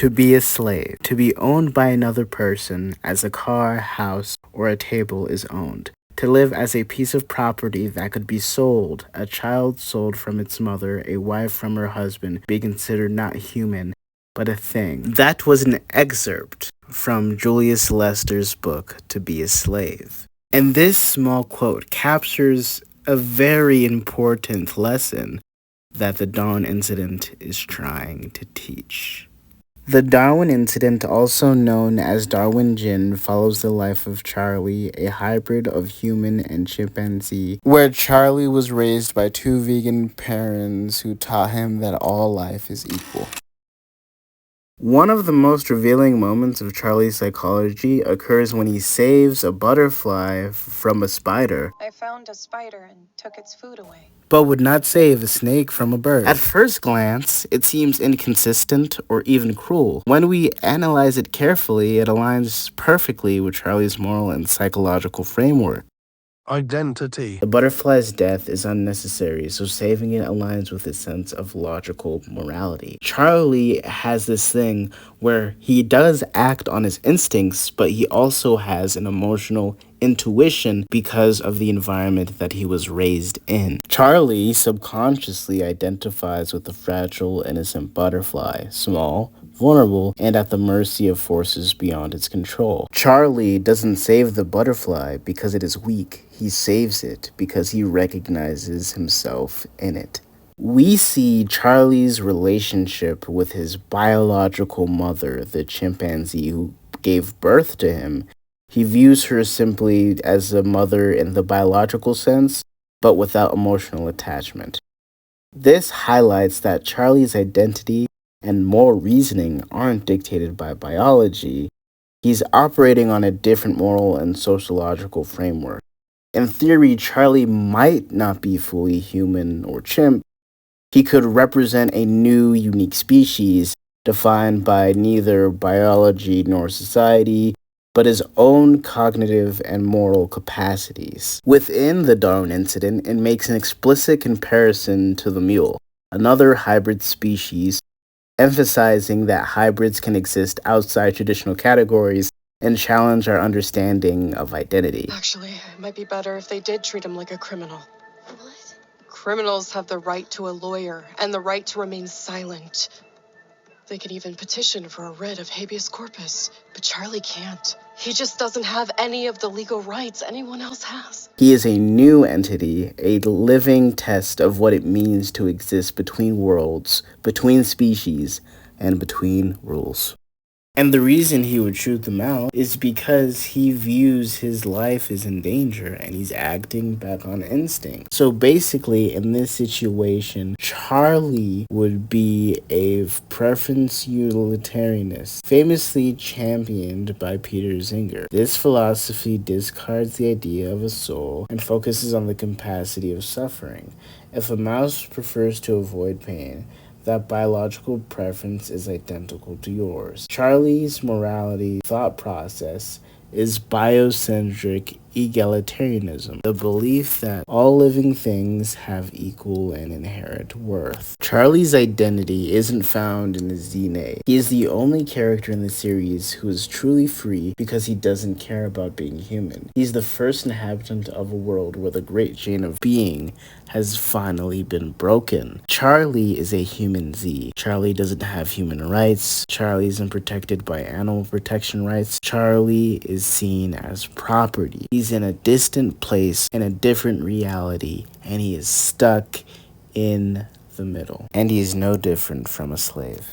To be a slave, to be owned by another person as a car, house, or a table is owned. To live as a piece of property that could be sold, a child sold from its mother, a wife from her husband, be considered not human, but a thing. That was an excerpt from Julius Lester's book, To Be a Slave. And this small quote captures a very important lesson that the Darwin incident is trying to teach. The Darwin incident, also known as Darwin Gin, follows the life of Charlie, a hybrid of human and chimpanzee, where Charlie was raised by two vegan parents who taught him that all life is equal. One of the most revealing moments of Charlie's psychology occurs when he saves a butterfly from a spider. I found a spider and took its food away. But would not save a snake from a bird. At first glance, it seems inconsistent or even cruel. When we analyze it carefully, it aligns perfectly with Charlie's moral and psychological framework. Identity. The butterfly's death is unnecessary, so saving it aligns with his sense of logical morality. Charlie has this thing where he does act on his instincts, but he also has an emotional intuition because of the environment that he was raised in. Charlie subconsciously identifies with the fragile, innocent butterfly, small, vulnerable, and at the mercy of forces beyond its control. Charlie doesn't save the butterfly because it is weak. He saves it because he recognizes himself in it. We see Charlie's relationship with his biological mother, the chimpanzee who gave birth to him. He views her simply as a mother in the biological sense, but without emotional attachment. This highlights that Charlie's identity and moral reasoning aren't dictated by biology. He's operating on a different moral and sociological framework. In theory, Charlie might not be fully human or chimp. He could represent a new, unique species defined by neither biology nor society, but his own cognitive and moral capacities. Within the Darwin incident, it makes an explicit comparison to the mule, another hybrid species, emphasizing that hybrids can exist outside traditional categories and challenge our understanding of identity. Actually, it might be better if they did treat him like a criminal. What? Criminals have the right to a lawyer and the right to remain silent. They can even petition for a writ of habeas corpus, but Charlie can't. He just doesn't have any of the legal rights anyone else has. He is a new entity, a living test of what it means to exist between worlds, between species, and between rules. And the reason he would shoot them out is because he views his life is in danger and he's acting back on instinct. So basically, in this situation, Charlie would be a preference utilitarianist, famously championed by Peter Singer. This philosophy discards the idea of a soul and focuses on the capacity of suffering. If a mouse prefers to avoid pain, that biological preference is identical to yours. Charlie's morality thought process is biocentric egalitarianism, the belief that all living things have equal and inherent worth. Charlie's identity isn't found in his DNA. He is the only character in the series who is truly free because he doesn't care about being human. He's the first inhabitant of a world where the great chain of being has finally been broken. Charlie is a HUMANZEE. Charlie doesn't have human rights. Charlie isn't protected by animal protection rights. Charlie is seen as property. He's in a distant place, in a different reality, and he is stuck in the middle. And he is no different from a slave.